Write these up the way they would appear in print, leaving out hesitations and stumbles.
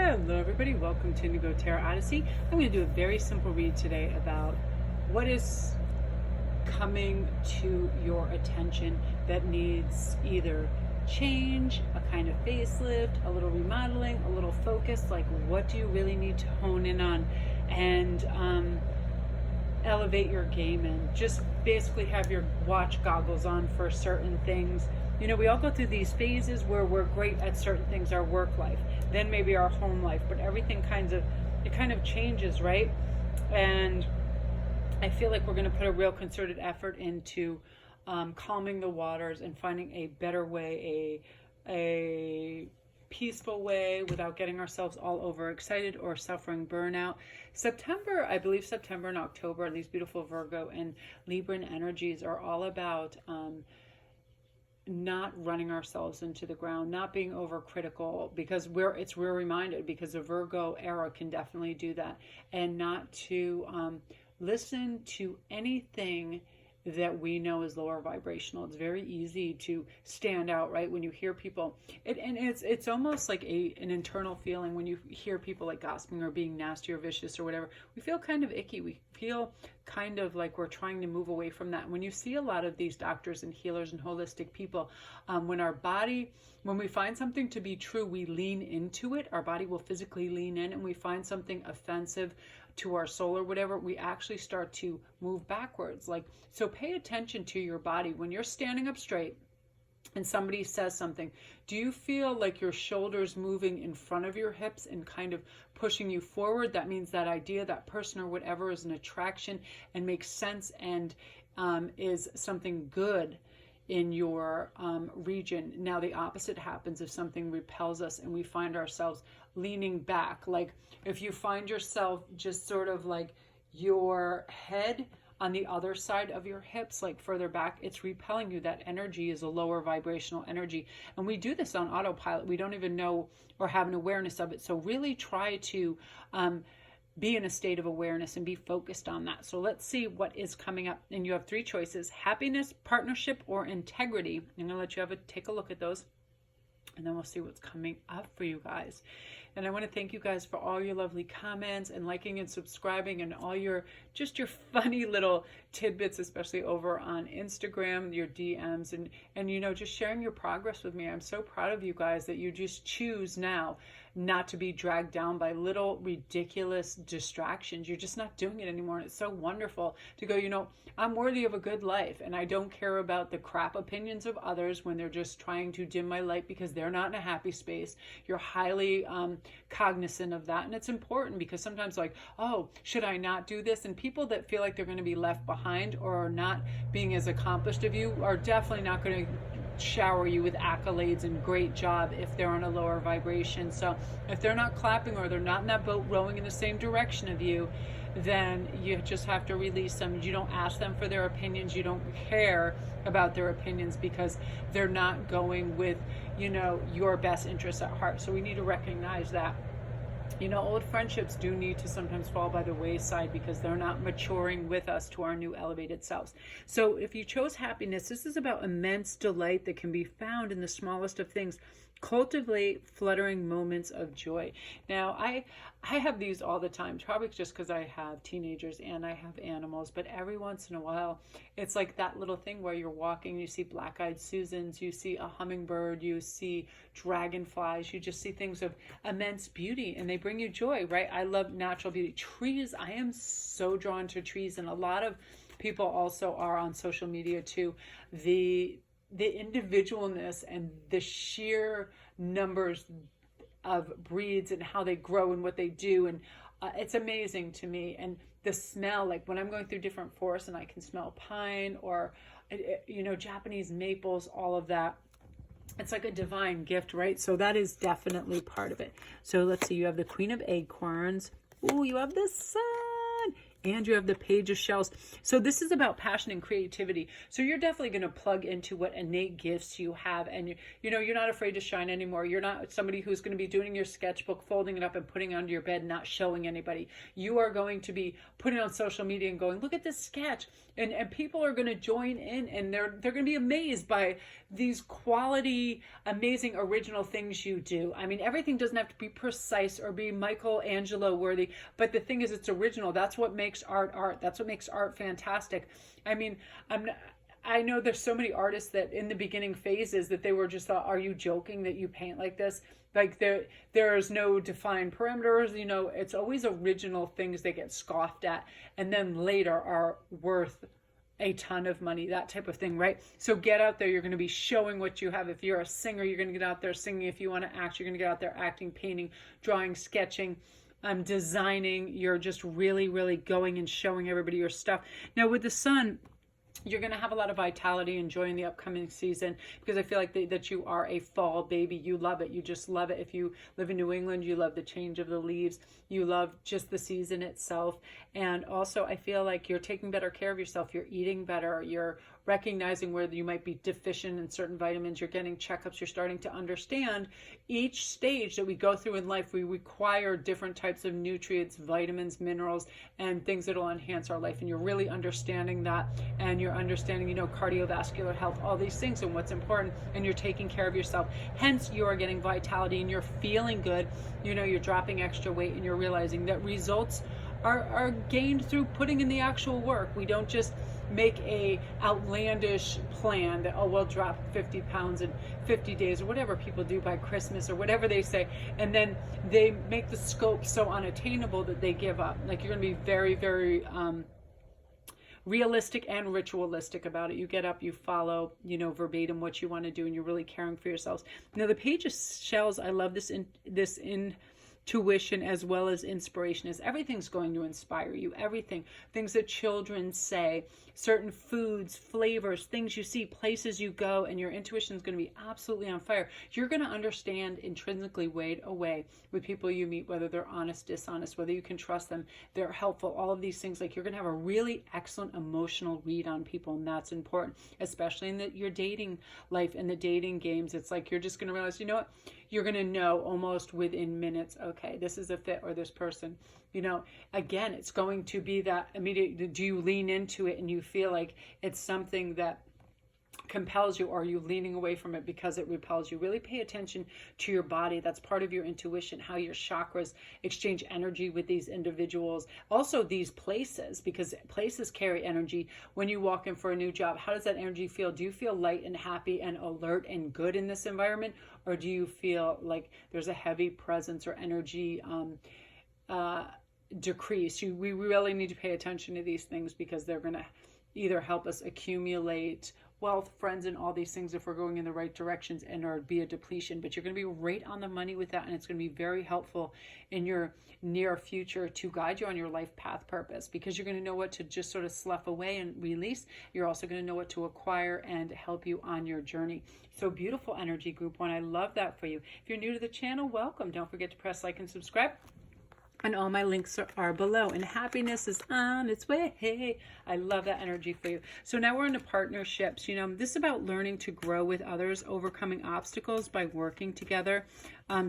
Hello everybody, welcome to Indigo Tarot Odyssey. I'm going to do a very simple read today about what is coming to your attention that needs either change, a kind of facelift, a little remodeling, a little focus. Like, what do you really need to hone in on and elevate your game in? Just basically have your watch goggles on for certain things. You know, we all go through these phases where we're great at certain things, our work life, then maybe our home life, but everything kind of changes, right? And I feel like we're going to put a real concerted effort into calming the waters and finding a better way, a peaceful way without getting ourselves all overexcited or suffering burnout. September, I believe September and October, these beautiful Virgo and Libran energies are all about not running ourselves into the ground, not being overcritical, because we're reminded, because the Virgo era can definitely do that, and not to listen to anything that we know is lower vibrational. It's very easy to stand out, right? When you hear people, it's almost like an internal feeling when you hear people like gossiping or being nasty or vicious or whatever. We feel kind of icky. We feel kind of like we're trying to move away from that. And when you see a lot of these doctors and healers and holistic people, when we find something to be true, we lean into it. Our body will physically lean in, and we find something offensive to our soul or whatever, we actually start to move backwards. Like, so pay attention to your body. When you're standing up straight and somebody says something, do you feel like your shoulders moving in front of your hips and kind of pushing you forward? That means that idea, that person or whatever is an attraction and makes sense and is something good in your region. Now the opposite happens if something repels us and we find ourselves leaning back. Like, if you find yourself just sort of like your head on the other side of your hips, like further back, it's repelling you. That energy is a lower vibrational energy. And we do this on autopilot. We don't even know or have an awareness of it. So really try to be in a state of awareness and be focused on that. So let's see what is coming up. And you have three choices: happiness, partnership, or integrity. I'm gonna let you take a look at those, and then we'll see what's coming up for you guys. And I want to thank you guys for all your lovely comments and liking and subscribing and all your funny little tidbits, especially over on Instagram, your DMs, and you know, just sharing your progress with me. I'm so proud of you guys that you just choose now not to be dragged down by little ridiculous distractions. You're just not doing it anymore. And it's so wonderful to go, you know, I'm worthy of a good life, and I don't care about the crap opinions of others when they're just trying to dim my light because they're not in a happy space. You're highly cognizant of that, and it's important, because sometimes, like, oh, should I not do this? And people that feel like they're going to be left behind or are not being as accomplished of you are definitely not going to shower you with accolades and great job if they're on a lower vibration. So if they're not clapping or they're not in that boat rowing in the same direction of you, then you just have to release them. You don't ask them for their opinions. You don't care about their opinions because they're not going with, you know, your best interests at heart. So we need to recognize that. You know, old friendships do need to sometimes fall by the wayside because they're not maturing with us to our new elevated selves. So if you chose happiness, this is about immense delight that can be found in the smallest of things. Cultivate fluttering moments of joy. Now, I have these all the time, probably just because I have teenagers and I have animals, but every once in a while, it's like that little thing where you're walking, you see black-eyed Susans, you see a hummingbird, you see dragonflies, you just see things of immense beauty, and they bring you joy, right? I love natural beauty. Trees, I am so drawn to trees, and a lot of people also are on social media too. The individualness and the sheer numbers of breeds and how they grow and what they do, and it's amazing to me. And the smell, like when I'm going through different forests and I can smell pine or you know, Japanese maples, all of that, it's like a divine gift, right? So that is definitely part of it. So let's see, you have the Queen of Acorns. Oh, you have the Sun and you have the Page of Shells. So this is about passion and creativity. So you're definitely going to plug into what innate gifts you have. And, you're not afraid to shine anymore. You're not somebody who's going to be doing your sketchbook, folding it up and putting it under your bed, not showing anybody. You are going to be putting it on social media and going, look at this sketch. And people are going to join in, and they're going to be amazed by these quality, amazing, original things you do. I mean, everything doesn't have to be precise or be Michelangelo worthy, but the thing is, it's original. That's what makes art art. That's what makes art fantastic. I mean, I know there's so many artists that in the beginning phases that they were just thought, are you joking that you paint like this? Like there's no defined parameters, it's always original things that get scoffed at and then later are worth a ton of money, that type of thing, right? So get out there. You're going to be showing what you have. If you're a singer, you're going to get out there singing. If you want to act, you're going to get out there acting, painting, drawing, sketching, designing. You're just really, really going and showing everybody your stuff. Now with the Sun, you're going to have a lot of vitality enjoying the upcoming season, because I feel like that you are a fall baby. You love it. You just love it. If you live in New England, you love the change of the leaves. You love just the season itself. And also I feel like you're taking better care of yourself. You're eating better. You're recognizing where you might be deficient in certain vitamins. You're getting checkups. You're starting to understand each stage that we go through in life, we require different types of nutrients, vitamins, minerals, and things that will enhance our life. And you're really understanding that, and you're understanding, cardiovascular health, all these things and what's important, and you're taking care of yourself. Hence, you are getting vitality and you're feeling good. You're dropping extra weight, and you're realizing that results are gained through putting in the actual work. We don't just make a outlandish plan that, we'll drop 50 pounds in 50 days or whatever people do by Christmas or whatever they say, and then they make the scope so unattainable that they give up. Like, you're going to be very, very realistic and ritualistic about it. You get up, you follow, verbatim what you want to do, and you're really caring for yourselves. Now, the Page of Shells, I love this intuition as well as inspiration, is everything's going to inspire you. Everything, things that children say, certain foods, flavors, things you see, places you go, and your intuition is going to be absolutely on fire. You're going to understand intrinsically weighed away with people you meet, whether they're honest, dishonest, whether you can trust them, they're helpful, all of these things. Like, you're going to have a really excellent emotional read on people, and that's important, especially in your dating life and the dating games. It's like you're just going to realize, you're going to know almost within minutes, okay, this is a fit, or this person, again, it's going to be that immediate, do you lean into it and you feel like it's something that compels you, or are you leaning away from it because it repels you? Really pay attention to your body. That's part of your intuition, how your chakras exchange energy with these individuals. Also these places, because places carry energy. When you walk in for a new job, how does that energy feel? Do you feel light and happy and alert and good in this environment? Or do you feel like there's a heavy presence or energy decrease? We really need to pay attention to these things, because they're going to either help us accumulate wealth, friends, and all these things if we're going in the right directions, and or be a depletion. But you're going to be right on the money with that, and it's going to be very helpful in your near future to guide you on your life path purpose, because you're going to know what to just sort of slough away and release. You're also going to know what to acquire and help you on your journey. So beautiful energy, group one. I love that for you. If you're new to the channel, welcome. Don't forget to press like and subscribe. And all my links are below. And happiness is on its way. Hey, I love that energy for you. So now we're into partnerships. This is about learning to grow with others, overcoming obstacles by working together,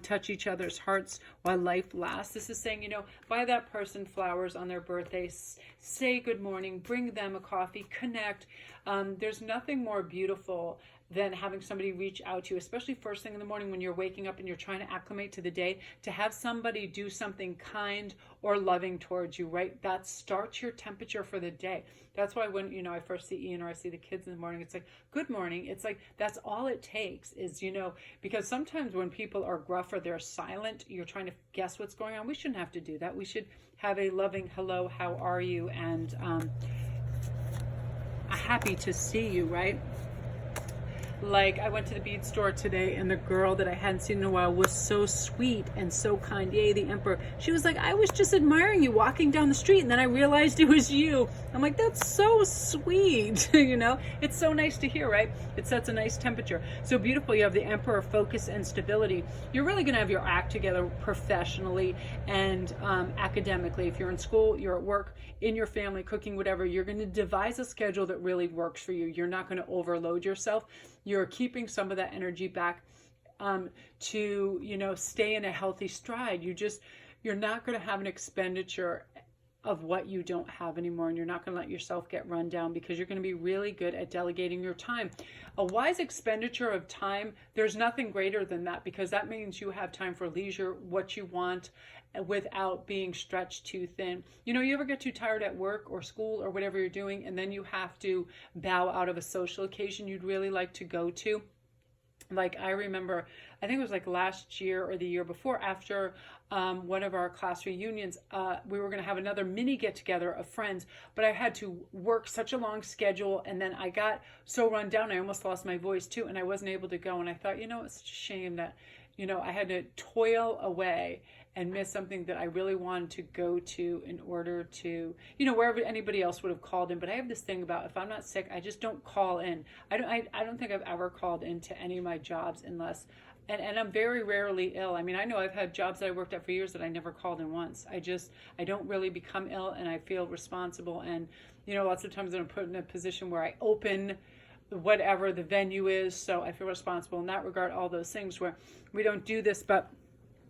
touch each other's hearts while life lasts. This is saying, buy that person flowers on their birthday, say good morning, bring them a coffee, connect. There's nothing more beautiful than having somebody reach out to you, especially first thing in the morning when you're waking up and you're trying to acclimate to the day, to have somebody do something kind or loving towards you, right? That starts your temperature for the day. That's why when, I first see Ian or I see the kids in the morning, it's like, good morning. It's like, that's all it takes is, because sometimes when people are gruff or they're silent, you're trying to guess what's going on. We shouldn't have to do that. We should have a loving hello, how are you? And happy to see you, right? Like, I went to the bead store today, and the girl that I hadn't seen in a while was so sweet and so kind. Yay, the Emperor. She was like, I was just admiring you walking down the street, and then I realized it was you. I'm like, that's so sweet. You know, it's so nice to hear, right? It sets a nice temperature. So beautiful. You have the Emperor, focus and stability. You're really going to have your act together professionally and academically. If you're in school, you're at work, in your family, cooking, whatever, you're going to devise a schedule that really works for you. You're not going to overload yourself. You're keeping some of that energy back to, you know, stay in a healthy stride. You're not going to have an expenditure of what you don't have anymore, and you're not going to let yourself get run down, because you're going to be really good at delegating your time. A wise expenditure of time, there's nothing greater than that, because that means you have time for leisure, what you want, without being stretched too thin. You know, you ever get too tired at work or school or whatever you're doing, and then you have to bow out of a social occasion you'd really like to go to? Like, I remember, I think it was like last year or the year before, after one of our class reunions, we were going to have another mini get together of friends, but I had to work such a long schedule, and then I got so run down, I almost lost my voice too, and I wasn't able to go. And I thought, you know, it's such a shame that, you know, I had to toil away and miss something that I really wanted to go to in order to, you know, wherever anybody else would have called in. But I have this thing about, if I'm not sick, I just don't call in. I don't think I've ever called into any of my jobs unless, and I'm very rarely ill. I mean, I know I've had jobs that I worked at for years that I never called in once. I don't really become ill, and I feel responsible. And, you know, lots of times I'm put in a position where I open whatever the venue is, so I feel responsible in that regard, all those things where we don't do this, but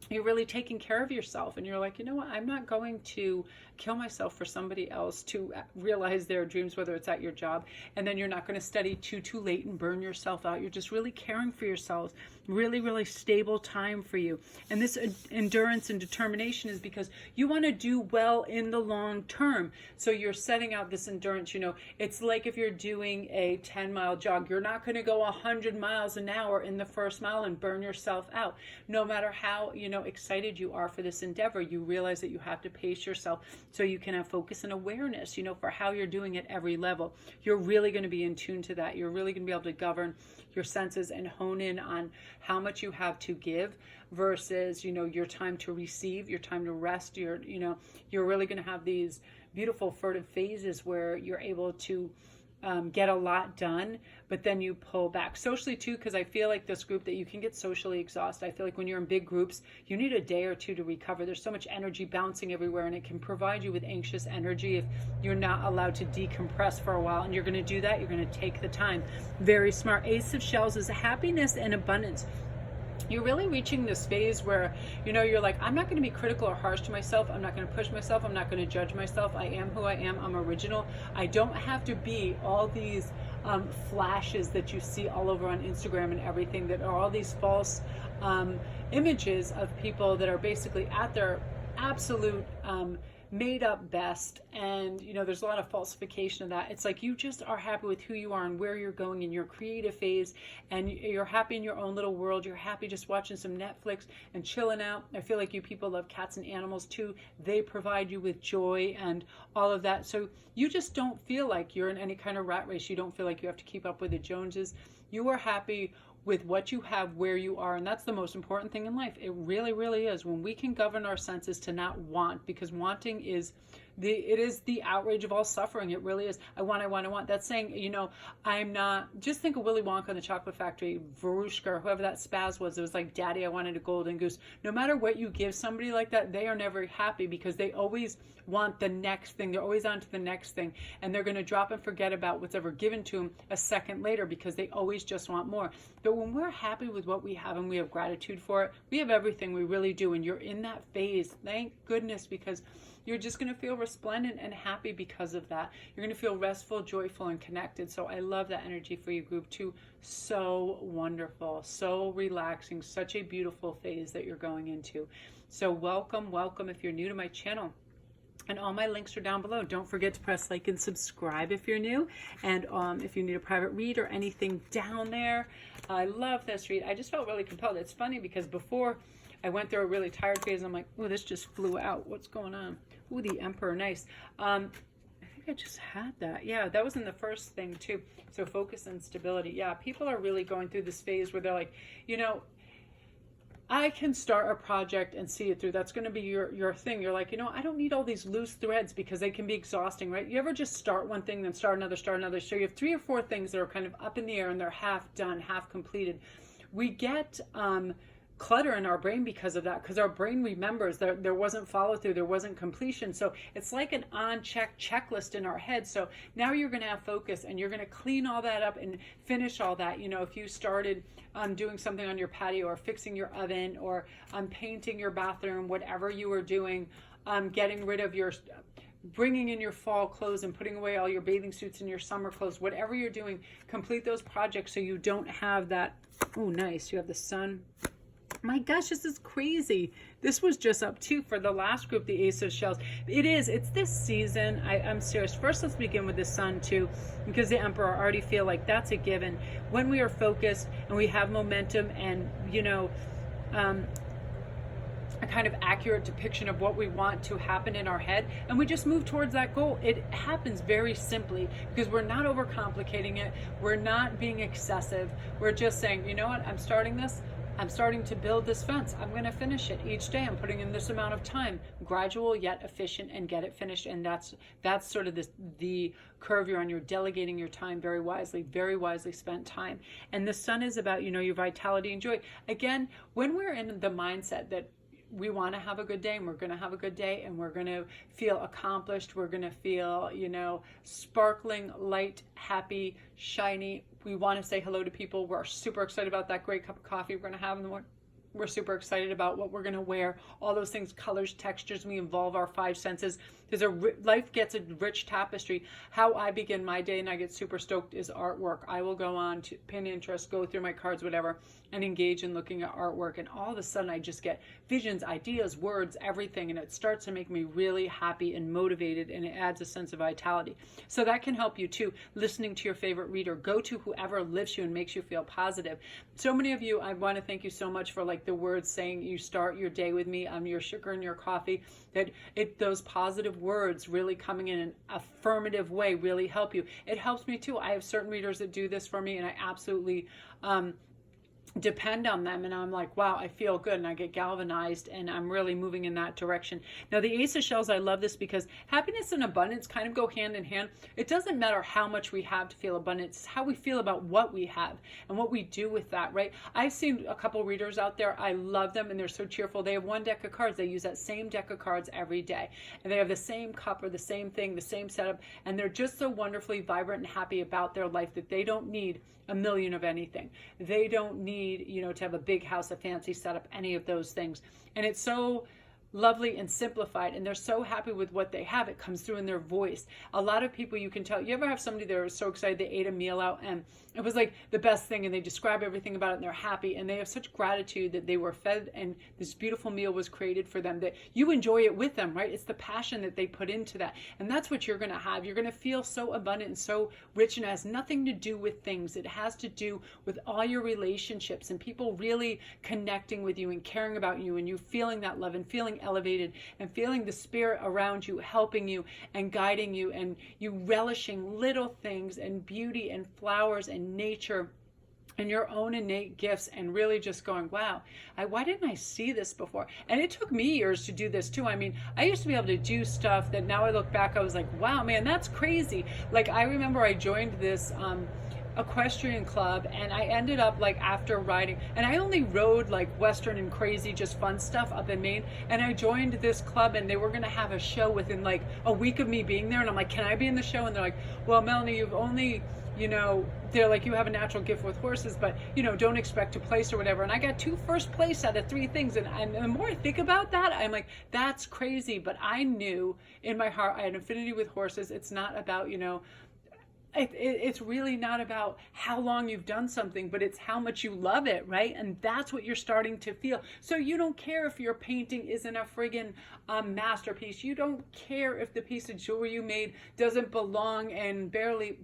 you're really taking care of yourself, and you're like, you know what, I'm not going to kill myself for somebody else to realize their dreams, whether it's at your job, and then you're not going to study too late and burn yourself out. You're just really caring for yourselves. Really stable time for you. And this endurance and determination is because you want to do well in the long term. So you're setting out this endurance. You know, it's like if you're doing a 10-mile jog, you're not going to go 100 miles an hour in the first mile and burn yourself out. No matter how, you know, excited you are for this endeavor, you realize that you have to pace yourself so you can have focus and awareness, you know, for how you're doing at every level. You're really going to be in tune to that. You're really going to be able to govern your senses and hone in on how much you have to give versus, you know, your time to receive, your time to rest. You're really going to have these beautiful furtive phases where you're able to get a lot done, but then you pull back socially too, because I feel like this group that you can get socially exhausted. I feel like when you're in big groups, you need a day or two to recover. There's so much energy bouncing everywhere, and it can provide you with anxious energy if you're not allowed to decompress for a while. And you're going to do that. You're going to take the time. Very smart. Ace of Shells is happiness and abundance. You're really reaching this phase where, you know, you're like, I'm not going to be critical or harsh to myself. I'm not going to push myself. I'm not going to judge myself. I am who I am. I'm original. I don't have to be all these flashes that you see all over on Instagram and everything, that are all these false images of people that are basically at their absolute made up best. And, you know, there's a lot of falsification of that. It's like you just are happy with who you are and where you're going in your creative phase, and you're happy in your own little world. You're happy just watching some Netflix and chilling out. I feel like you people love cats and animals too. They provide you with joy and all of that. So you just don't feel like you're in any kind of rat race. You don't feel like you have to keep up with the Joneses. You are happy with what you have, where you are, and that's the most important thing in life. It really is. When we can govern our senses to not want, because wanting is the outrage of all suffering. It really is. I want. That's saying, you know, I'm not, just think of Willy Wonka and the Chocolate Factory, Verushka, or whoever that spaz was. It was like, Daddy, I wanted a golden goose. No matter what you give somebody like that, they are never happy, because they always want the next thing. They're always on to the next thing, and they're going to drop and forget about what's ever given to them a second later, because they always just want more. But when we're happy with what we have and we have gratitude for it, we have everything. We really do. And you're in that phase, thank goodness, because you're just going to feel resplendent and happy because of that. You're going to feel restful, joyful, and connected. So I love that energy for you, group 2. So wonderful, so relaxing, such a beautiful phase that you're going into. So welcome if you're new to my channel. And all my links are down below. Don't forget to press like and subscribe if you're new. And if you need a private read or anything, down there. I love this read. I just felt really compelled. It's funny because before I went through a really tired phase, I'm like, oh, this just flew out. What's going on? Oh, the Emperor, nice. I just had that. Yeah, that was in the first thing too. So focus and stability. Yeah, people are really going through this phase where they're like, you know, I can start a project and see it through. That's going to be your thing. You're like, you know, I don't need all these loose threads because they can be exhausting, right? You ever just start one thing, then start another, start another. So you have 3 or 4 things that are kind of up in the air and they're half done, half completed. We get clutter in our brain because of that, because our brain remembers there wasn't follow through, there wasn't completion. So it's like an on-check checklist in our head. So now you're going to have focus and you're going to clean all that up and finish all that. You know, if you started doing something on your patio or fixing your oven or painting your bathroom, whatever you were doing, getting rid of your bringing in your fall clothes and putting away all your bathing suits and your summer clothes, whatever you're doing, complete those projects so you don't have that. Oh, nice. You have the sun. My gosh, this is crazy. This was just up too for the last group, the Ace of Shells. It's this season. I'm serious. First, let's begin with the Sun too, because the Emperor, I already feel like that's a given. When we are focused and we have momentum and, you know, a kind of accurate depiction of what we want to happen in our head, and we just move towards that goal. It happens very simply because we're not overcomplicating it. We're not being excessive. We're just saying, you know what, I'm starting this. I'm starting to build this fence. I'm going to finish it each day. I'm putting in this amount of time, gradual yet efficient, and get it finished. And that's sort of the curve you're on. You're delegating your time very wisely spent time. And the Sun is about, you know, your vitality and joy. Again, when we're in the mindset that we want to have a good day and we're going to have a good day and we're going to feel accomplished, we're going to feel, you know, sparkling, light, happy, shiny. We want to say hello to people. We're super excited about that great cup of coffee we're going to have in the morning. We're super excited about what we're going to wear, all those things, colors, textures. We involve our 5 senses. Life gets a rich tapestry. How I begin my day and I get super stoked is artwork. I will go on to Pinterest, go through my cards, whatever, and engage in looking at artwork. And all of a sudden I just get visions, ideas, words, everything. And it starts to make me really happy and motivated, and it adds a sense of vitality. So that can help you too. Listening to your favorite reader. Go to whoever lifts you and makes you feel positive. So many of you, I want to thank you so much for like the words saying you start your day with me. I'm your sugar and your coffee. Those positive words really coming in an affirmative way really help you. It helps me too. I have certain readers that do this for me, and I absolutely depend on them, and I'm like, wow, I feel good, and I get galvanized, and I'm really moving in that direction. Now the Ace of Shells, I love this because happiness and abundance kind of go hand in hand. It doesn't matter how much we have to feel abundance. It's how we feel about what we have and what we do with that, right? I've seen a couple readers out there. I love them, and they're so cheerful. They have one deck of cards. They use that same deck of cards every day, and they have the same cup or the same thing, the same setup, and they're just so wonderfully vibrant and happy about their life that they don't need a million of anything. They don't need, you know, to have a big house, a fancy setup, any of those things. And it's so lovely and simplified, and they're so happy with what they have. It comes through in their voice. A lot of people, you can tell, you ever have somebody that was so excited they ate a meal out and it was like the best thing, and they describe everything about it and they're happy and they have such gratitude that they were fed and this beautiful meal was created for them, that you enjoy it with them, right? It's the passion that they put into that, and that's what you're going to have. You're going to feel so abundant and so rich, and it has nothing to do with things. It has to do with all your relationships and people really connecting with you and caring about you, and you feeling that love and feeling elevated and feeling the spirit around you helping you and guiding you, and you relishing little things and beauty and flowers and nature and your own innate gifts, and really just going, wow, why didn't I see this before? And it took me years to do this too. I mean, I used to be able to do stuff that now I look back, I was like, wow, man, that's crazy. Like I remember I joined this equestrian club, and I ended up like after riding, and I only rode like Western and crazy, just fun stuff up in Maine, and I joined this club, and they were going to have a show within like a week of me being there, and I'm like, can I be in the show? And they're like, well, Melanie, you've only, you know, they're like, you have a natural gift with horses, but you know, don't expect to place or whatever. And I got 2 first place out of 3 things, and the more I think about that, I'm like, that's crazy. But I knew in my heart I had an affinity with horses. It's not about, you know, it's really not about how long you've done something, but it's how much you love it, right? And that's what you're starting to feel. So you don't care if your painting isn't a friggin' masterpiece. You don't care if the piece of jewelry you made doesn't belong and barely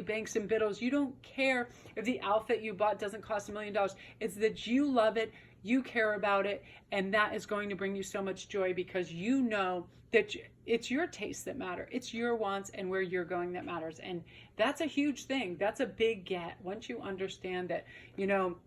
banks and biddles. You don't care if the outfit you bought doesn't cost $1 million. It's that you love it. you care about it, and that is going to bring you so much joy because you know that it's your tastes that matter. It's your wants and where you're going that matters. And that's a huge thing. That's a big get. Once you understand that, you know,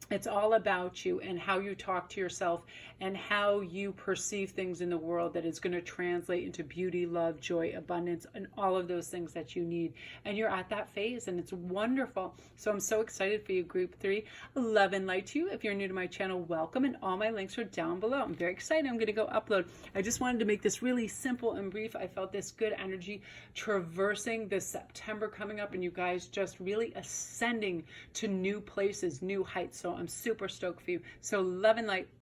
it's all about you and how you talk to yourself and how you perceive things in the world that is going to translate into beauty, love, joy, abundance, and all of those things that you need. And you're at that phase and it's wonderful. So I'm so excited for you, Group 3. Love and light to you. If you're new to my channel, welcome. And all my links are down below. I'm very excited. I'm going to go upload. I just wanted to make this really simple and brief. I felt this good energy traversing this September coming up and you guys just really ascending to new places, new heights. So I'm super stoked for you. So love and light.